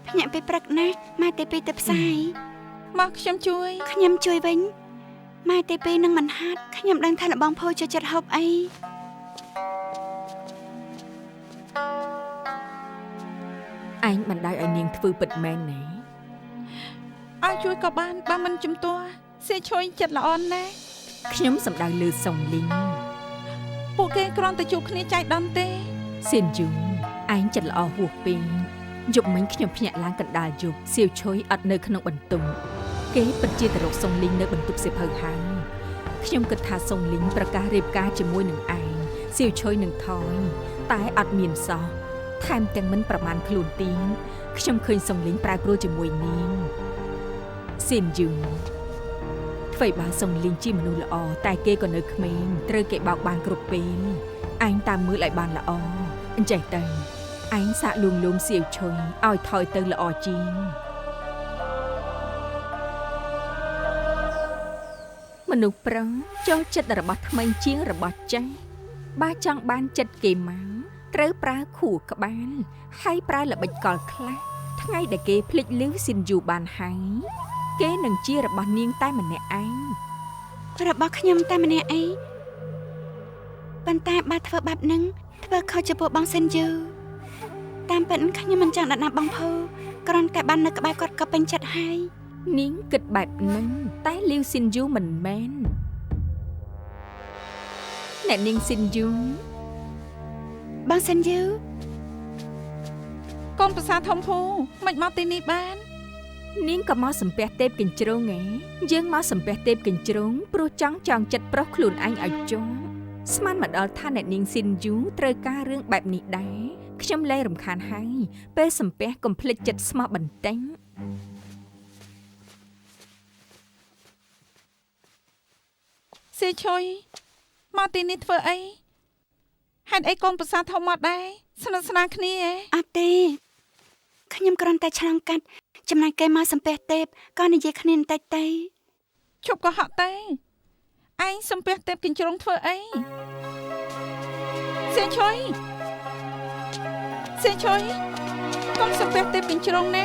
E: ភ្ញាក់ពេលព្រឹកណាស់ម៉ែទេពីទៅផ្សាយ
D: មកខ្ញុំជួយ
E: ខ្ញុំជួយវិញម៉ែទេពីនឹងមិនហាត់ខ្ញុំដឹងថាលោកបងផូចូលចិត្តហូបអី
C: ឯងបណ្ដោយឲ្យនាងធ្វើពិតមែនណា
D: ឲ្យជួយក៏បានបើមិនជំទាស់សៀឈុយចិត្តល្អណាស់
C: ខ្ញុំសំដៅលើសុងលីង
D: ពួកគេគ្រាន់តែជួបគ្នាចៃដន្យទេ
C: សៀនយូឯងចិត្តល្អហួសពេកយប់មិញខ្ញុំភ្ញាក់ឡើងកណ្ដាលយប់សៀវឈុយអត់នៅក្នុងបន្ទប់គេពិតជាទៅរកសុងលីងនៅបន្ទប់សៀវភៅហើយខ្ញុំគិតថាសុងលីងប្រកាសរៀបការជាមួយនឹងឯងសៀវឈុយនឹងថយតែអត់មានសោះថែមទាំងមិនប្រមាណខ្លួនទីខ្ញុំឃើញសុងលីងប្រែប្រួលជាមួយនាងសៀនយូអ្វីបើសុងលីងជាមនុស្សល្អតែគេក៏នៅក្មេងត្រូវគេបោកបានគ្រប់ពេលឯងតាមមើលឲ្យបានល្អអញ្ចេះទៅឯងសាកលួងលោមសៀវឈុយឲ្យថយទៅល្អជាងមនុស្សប្រុសចូលចិត្តរបស់ថ្មីជាងរបស់ចាស់បើចង់បានចិត្តគេមកត្រូវប្រើខួរក្បាលហើយប្រើល្បិចកលខ្លះថ្ងៃដែលគេភ្លេចលឺស៊ីនយូបានហើយគេនឹងជារបស់នាងតែម្នាក់ឯង
E: របស់ខ្ញុំតែម្នាក់អីប៉ុន្តែបើធ្វើបែបហ្នឹងធ្វើខុសចំពោះបងសិនយូតាមពិតខ្ញុំមិនចង់ដាក់ណាបងផូគ្រាន់តែបាននៅក្បែរគាត់ក៏ពេញចិត្តហើយ
C: នាងគិតបែបហ្នឹងតែលីវស៊ីនយូមិនមែនអ្នកនាងស៊ីនយូ
E: បងសិនយូ
D: កូនប្រសាធំភូមិនមកទីនេះបាន
C: នាងក៏មកសំពះទេពកញ្ជ្រងឯងយើងមកសំពះទេពកញ្ជ្រងព្រោះចង់ចិត្តប្រុសខ្លួនឯងឲ្យចុះស្មានមកដល់ថាអ្នកនាងស៊ីនយូត្រូវការរឿងបែបនេះដែរខ្ញុំលែងរំខានហើយពេលសំពះកុំភ្លេចចិត្តស្មោះបន្តិច
D: សៀឈុយមកទីនេះធ្វើអីហេតុអីកូនប្រសាធំមកដែរស្និទ្ធស្នាលគ្នាឯង
E: អត់ទេខ្ញុំគ្រាន់តែឆ្លងកាត់ចំណែកគេមកសំពះទេពក៏និយាយគ្នាបន្តិចទៅ
D: ឈប់ក៏ហក់ទេឯងសំពះទេពកញ្ជ្រងធ្វើអីសៀឈុយកុំសំពះទេពកញ្ជ្រងណា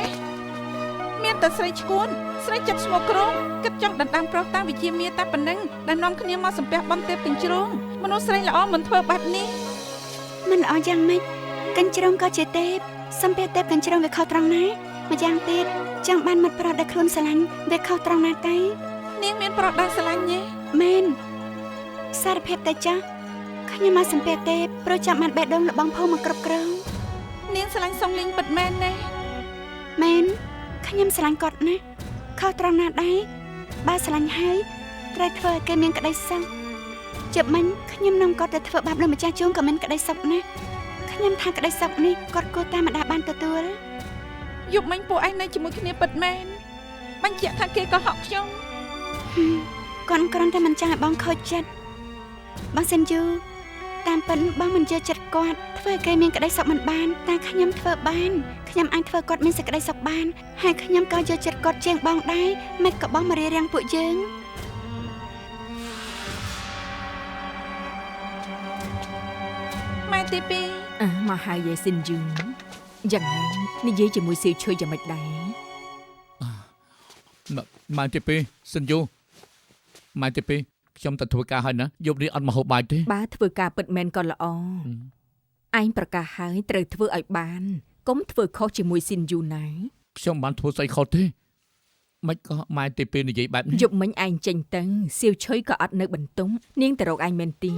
D: មានតែស្រីឈួនស្រីចិត្តស្មោកគ្រងគិតចង់ដណ្ដើមប្រុសតាមវិជាមាតែប៉ុណ្ណឹងដែលនាំគ្នាមកសំពះបន់ទេពកញ្ជ្រងមនុស្សស្រីល្អមិនធ្វើបែបនេះ
E: មិនល្អយ៉ាងម៉េចកញ្ជ្រងក៏ជាទេពសំពះទេពកញ្ជ្រងវាខុសត្រង់ណាម្យ៉ាងទៀតចង់បានមិត្តប្រុសដែលខ្លួនស្រឡាញ់វាខុសត្រង់ណាទៅ
D: នាងមានប្រុសដែលស្រឡាញ់ទេ
E: មែនសារភាពតែចាស់ខ្ញុំមកសំពះទេពព្រោះចាំបានបេះដូងរបស់បងផូមកគ្រប់គ្រង
D: នាងស្រឡាញ់សុងលីងពិតមែនទេ
E: មែនខ្ញុំស្រឡាញ់គាត់ណាស់ខុសត្រង់ណាដែរបើស្រឡាញ់ហើយត្រូវធ្វើឲ្យគេមានក្តីសុខជិបមិញខ្ញុំនឹងគាត់ទៅធ្វើបាបលើម្ចាស់ជួងក៏មានក្តីសុខណាស់ខ្ញុំថាក្តីសុខនេះគាត់គួរតែម្ដាយបានទទួល
D: យប់មិញពួកឯងនៅជាមួយគ្នាពិតមែនបញ្ជាក់ថាគេក៏ហក់ខ្ញុំ
E: គាត់គ្រាន់តែមិនចង់ឲ្យបងខូចចិត្តបងសិនយូ តាមពិតបងមិនយកចិត្តគាត់ធ្វើឲ្យគេមានក្តីសុខមិនបានតែខ្ញុំធ្វើបានខ្ញុំអាចធ្វើគាត់មានសេចក្តីសុខបានហើយខ្ញុំក៏យកចិត្តគាត់ជាងបងដែរមិនក៏បងមករារាំងពួកយើង
D: ម៉ែទីពីរ
C: មកហើយយាយស៊ីនយូយ៉ាងណានិយាយជាមួយសៀវឈុយយ៉ាងម៉េចដែរ
B: ម៉ែទីពីសិនយូម៉ែទីពីខ្ញុំទៅធ្វើការហើយណាយប់នេះអត់មកហូបបាយទេ
C: បើធ្វើការពិតមែនក៏ល្អឯងប្រកាសហើយត្រូវធ្វើឲ្យបានកុំធ្វើខុសជាមួយស៊ីនយូណា
B: ខ្ញុំបានធ្វើស្អីខុសទេមិនក៏ម៉ែទីពីនិយាយបែបនេះ
C: យប់មិញឯងចេញទៅសៀវឈុយក៏អត់នៅបន្ទប់នាងទៅរកឯងមែនទី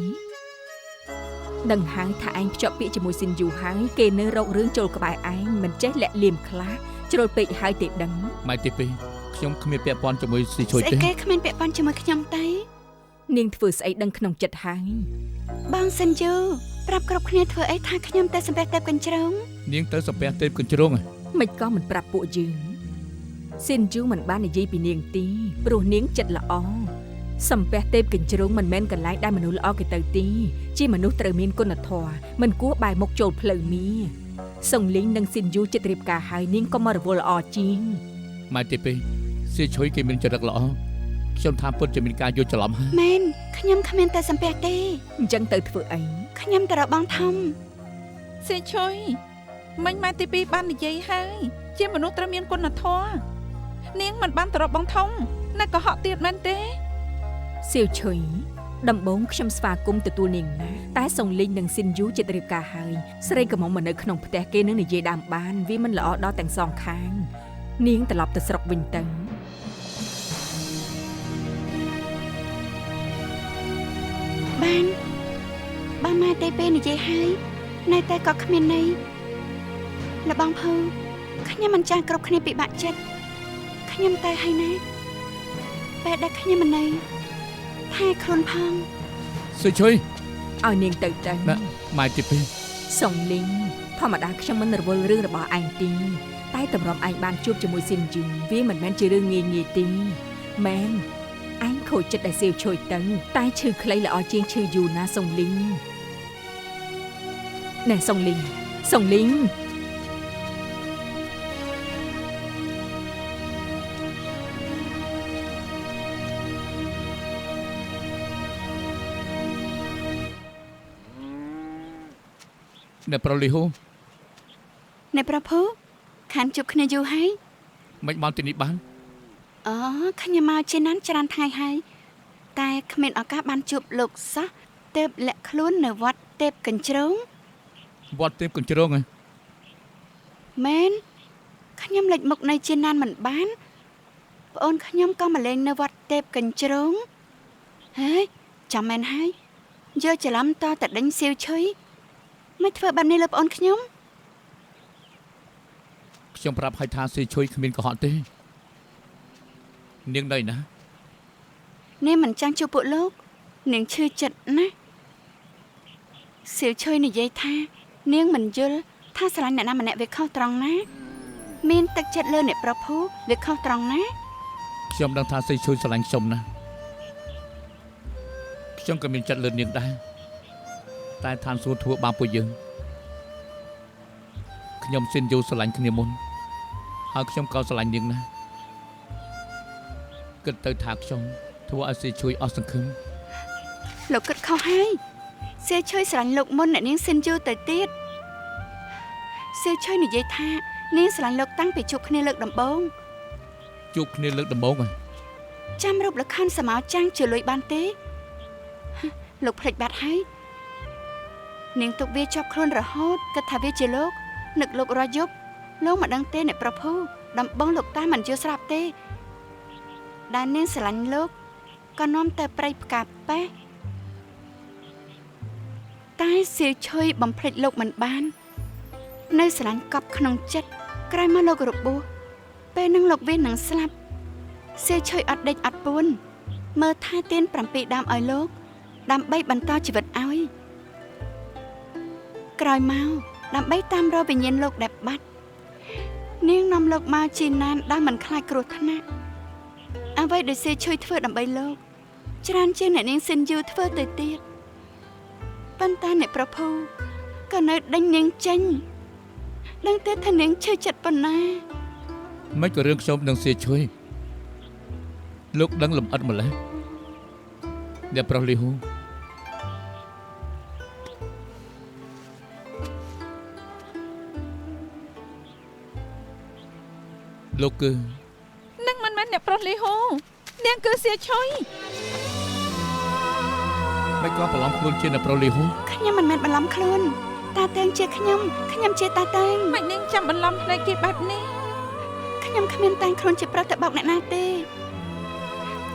C: ដឹងហើយថាឯងភ្ជាប់ពាក្យជាមួយស៊ីនយូហើយគេនៅរករឿងចូលក្បែរឯងមិនចេះលាក់លៀមខ្លះជ្រុលពេកហើយទេដឹង
B: ម៉ែទីពីខ្ញុំគ្មានពាក់ព័ន្ធជាមួយស៊ីឈុយ
E: ស្អី
B: ទេ
E: គេគ្មានពាក់ព័ន្ធជាមួយខ្ញុំទេ
C: នាងធ្វើស្អីដឹងក្នុងចិត្តហើយ
E: បងសិនយូប្រាប់គ្រប់គ្នាធ្វើអីថាខ្ញុំទៅសម្រាប់តែកញ្ជ្រង
B: នាងទៅសំពះទេពកញ្ជ្រង
C: មិនក៏មិនប្រាប់ពួកយើងស៊ីនយូមិនបាននិយាយពីនាងទីព្រោះនាងចិត្តល្អសំពះទេពកញ្ជ្រងមិនមែនកន្លែងដែលមនុស្សល្អគេទៅទីជាមនុស្សត្រូវមានគុណធម៌មិនគួរបែរមុខចូលផ្លូវមាសុងលីងនិងស៊ីនយូចិត្តរៀបការហើយនាងក៏មករវល់ល្អជាង
B: ម៉ែទីពីស៊ីឈុយគេមានចរិតល្អខ្ញុំថាពិតជាមានការយល់ច្រឡំហើយ
E: មែនខ្ញុំគ្មានតែសំពះទេ
C: អញ្ចឹងទៅធ្វើអី
E: ខ្ញុំទៅរកបងធំ
D: សៀវឈុយមិញម៉ែទីពីរបាននិយាយហើយជាមនុស្សត្រូវមានគុណធម៌នាងមិនបានទៅរកបងធំនៅកុហកទៀតមែនទេស
C: ៀវឈុយដំបូងខ្ញុំស្វាគមន៍ទទួលនាងណាតែសុងលីងនិងស៊ីនយូចិត្តរៀបការហើយស្រីកំមុំមកនៅក្នុងផ្ទះគេនឹងនិយាយដើមបានវាមិនល្អដល់ទាំងសងខាងនាងត្រឡប់ទៅស្រុកវិញទៅ
E: បានមកតែពេលនិយាយហើយនៅតែក៏គ្មានន័យលបងភៅខ្ញុំមិនចាស់គ្រប់គ្នាពិបាកចិត្តខ្ញុំទៅហើយណាពេលដែលខ្ញុំមិននៅថែខ្លួនផង
B: ស៊ីឈុយ
C: ឲ្យនាងទៅ
B: ណាម៉ែទីពី
C: សុងលីងធម្មតាខ្ញុំមិនរវល់រឿងរបស់ឯងទេតែតម្រាំឯងបានជួបជាមួយស៊ីនយូវាមិនមែនជារឿងងាយៗទេមែនឯងខូចចិត្តដែលសៀវឈុយទៅតែឈឺខ្លីល្អជាងឈឺយូណាសុងលីងណែសុងលីងសុងលីង
B: អ្នកប្រុសលីហ៊ូ
E: អ្នកប្រភពខានជួបគ្នាយូរហើយ
B: មិនបានទីនេះបាន
E: អូខ្ញុំមកជាណានច្រើនថ្ងៃហើយតែគ្មានឱកាសបានជួបលោកសោះទើបលាក់ខ្លួននៅវត្តទេពកញ្ជ្រង
B: វត្តទេពកញ្ជ្រង
E: មែនខ្ញុំលេចមុខនៅជាណានមិនបានប្អូនខ្ញុំក៏មកលេងនៅវត្តទេពកញ្ជ្រងហើយចាំមែនហើយយកច្រឡំតតែដេញសៀវឈុយមិនធ្វើបែបនេះលើប្អូនខ្ញុំ
B: ខ្ញុំប្រាប់ឲ្យថាស៊ីឈុយគ្មានកុហកទេនាងនៅណា
E: នាងមិនចង់ជួបពួកលោកនាងឈឺចិត្តណាស់សៀវឈុយនិយាយថានាងមិនយល់ថាស្រឡាញ់អ្នកណាម្នាក់វាខុសត្រង់ណាមានទឹកចិត្តលើអ្នកប្រភពវាខុសត្រង់ណា
B: ខ្ញុំដឹងថាស៊ីឈុយស្រឡាញ់ខ្ញុំណាខ្ញុំក៏មានចិត្តលើនាងដែរតែឋានសួគ៌ធ្វើបាបពួកយើងខ្ញុំស៊ីនយូស្រឡាញ់គ្នាមុនហើយខ្ញុំក៏ស្រឡាញ់នាងណាគិតទៅថាខ្ញុំធ្វើឲ្យស៊ីឈុយអស់សង្ឃឹម
E: លោកគិតខុសហើយសៀវឈុយស្រឡាញ់លោកមុនអ្នកនាងស៊ីនយូទៅទៀតសៀវឈុយនិយាយថានាងស្រឡាញ់លោកតាំងពីជួបគ្នាលើកដំបូង
B: ជួបគ្នាលើកដំបូងហើយ
E: ចាំរូបលក្ខខណ្ឌសមោចាំងជាលុយបានទេលោកភ្លេចបាត់ហើយនាងទុកវាជាប់ខ្លួនរហូតគិតថាវាជាលោកនឹកលោករយយប់លោកមិនដឹងទេអ្នកប្រភពដំបងលោកតាមិនយល់ស្រាប់ទេដែលនាងស្រឡាញ់លោកក៏នាំទៅប្រៃផ្កាប៉េះតែសៀវឈុយបំភ្លេចលោកមិនបាននៅស្រឡាញ់កប់ក្នុងចិត្តក្រោយមកលោករបួសពេលនឹងលោកវានឹងស្លាប់សៀវឈុយអត់ដេកអត់ពួនមើលថាទៀន7ដើមឲ្យលោកដើម្បីបន្តជីវិតឲ្យក្រោយមកដើម្បីតាមរកវិញ្ញាណលោកដែលបាត់នាងនាំលោកមកជាណានដែលមិនខ្លាចគ្រោះថ្នាក់អ្វីដែលសៀវឈុយធ្វើដើម្បីលោកច្រើនជាងអ្នកនាងស៊ីនយូធ្វើទៅទៀត ប៉ុន្តែអ្នកប្រភូក៏នៅដេញនាងចេញដឹងទេថានាងឈឺចិត្តប៉ុណ្ណា
B: មិនក៏រឿងខ្ញុំនឹងសៀឈុយលោកដឹងលំអិតម្ល៉េះអ្នកប្រុសលីហ៊ូលោកគឺ
D: នឹងមិនមែនអ្នកប្រុសលីហ៊ូនាងគឺសៀឈុយ
B: មិនក៏ប្រឡំខ្លួនជាអ្នកប្រុសលីហ៊ូ
E: ខ្ញុំមិនមែនបន្លំខ្លួនតាតែងជាខ្ញុំជាតាតែង
D: មិននាងចាំបន្លំភ្នែកគេបែបនេះ
E: ខ្ញុំគ្មានតែងខ្លួនជាប្រុសទៅបោកអ្នកណាទេ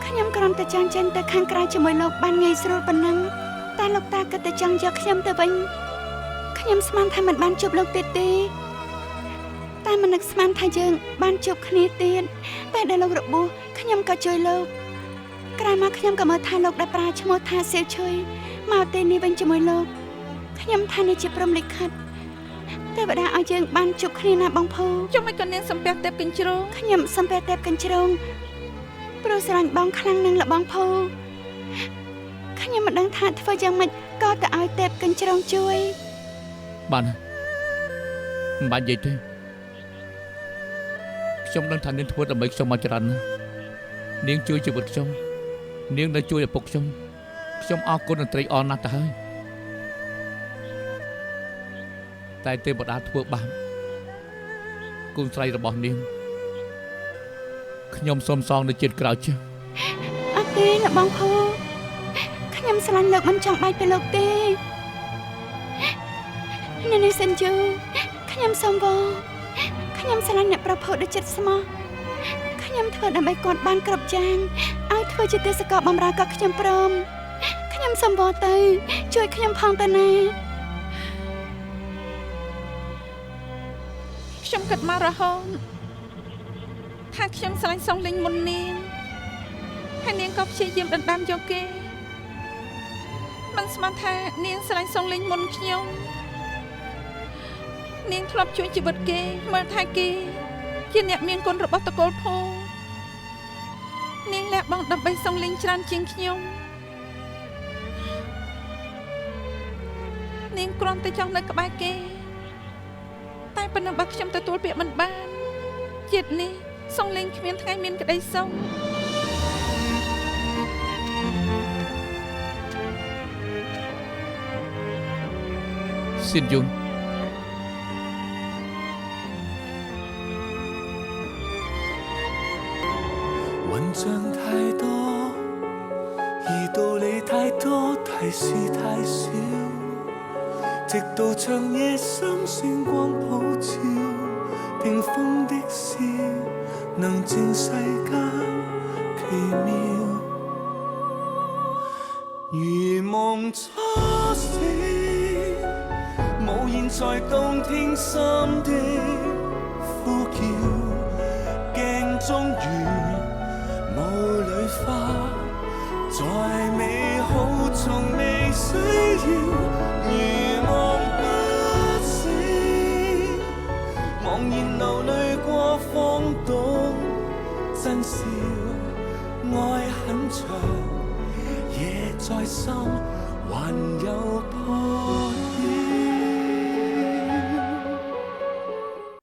E: ខ្ញុំគ្រាន់តែចង់ចេញទៅខាងក្រៅជាមួយលោកបានងាយស្រួលប៉ុណ្ណឹងតែលោកតាក៏តែចង់យកខ្ញុំទៅវិញខ្ញុំស្មានថាមិនបានជួបលោកទៀតទេតែមិននឹកស្មានថាយើងបានជួបគ្នាទៀតតែដែលលោករបួសខ្ញុំក៏ជួយលោកក្រោយមកខ្ញុំក៏មើលថាលោកដែលប្រើឈ្មោះថាសៀវឈុយមកទីនេះវិញជាមួយលោកខ្ញុំថានេះជាព្រហ្មលិខិតតែបដាឲ្យយើងបានជួបគ្នាណាបងភូ
D: ចុះមិនក៏នាងសំពះទេពកញ្ជ្រោង
E: ខ្ញុំសំពះទេពកញ្ជ្រោងព្រោះស្រឡាញ់បងខ្លាំងណាស់លបងភូខ្ញុំមិនដឹងថាធ្វើយ៉ាងម៉េចក៏ទៅឲ្យទេពកញ្ជ្រោងជួយ
B: បានមិនបាច់និយាយទេខ្ញុំដឹងថានាងធ្វើដើម្បីខ្ញុំមកច្រើនណាស់នាងជួយជីវិតខ្ញុំនាងនៅជួយឪពុកខ្ញុំអរគុណនិងត្រេកអរណាស់ទៅហើយតែទេវតាធ្វើបាបកូនស្រីរបស់នាងខ្ញុំសូមសងនៅជាតិក្រោយចុះ
E: អត់ទេលបងភូខ្ញុំស្រឡាញ់លោកមិនចង់បែកពីលោកទេនេះសិនជូខ្ញុំសូមវល់ខ្ញុំស្រឡាញ់អ្នកប្រភពដូចចិត្តស្មោះខ្ញុំធ្វើដើម្បីគាត់បានគ្រប់យ៉ាងឲ្យធ្វើជាទេសកលបំរើក៏ខ្ញុំព្រមខ្ញុំសូមវល់ទៅជួយខ្ញុំផងទៅណា
D: ខ្ញុំគិតមករហូតថាខ្ញុំស្រឡាញ់សងលេងមុននាងហើយនាងក៏ព្យាយាមដណ្ដើមយកគេមិនស្មានថានាងស្រឡាញ់សងលេងមុនខ្ញុំនាងធ្លាប់ជួយជីវិតគេមើលថែគេជាអ្នកមានគុណរបស់តកូលភូនាងលះបង់ដើម្បីសងលេងច្រើនជាងខ្ញុំនាងគ្រាន់តែចង់នៅក្បែរគេតែប៉ុណ្ណឹងបើខ្ញុំទទួលពាក្យមិនបានជាតិនេះសងលេងគ្មានថ្ងៃមានក្តីសុខ
B: ស៊ីនយង
A: 混帳太多，而道理太多，提示太少，直到長夜深星光普照，聽風的笑，能證世間奇妙。如夢初醒，無言在動聽心的呼叫，鏡中月。霧裏花，再美好從未需要，如夢不醒，茫然流淚過方懂真笑，愛很長，夜在心還有抱。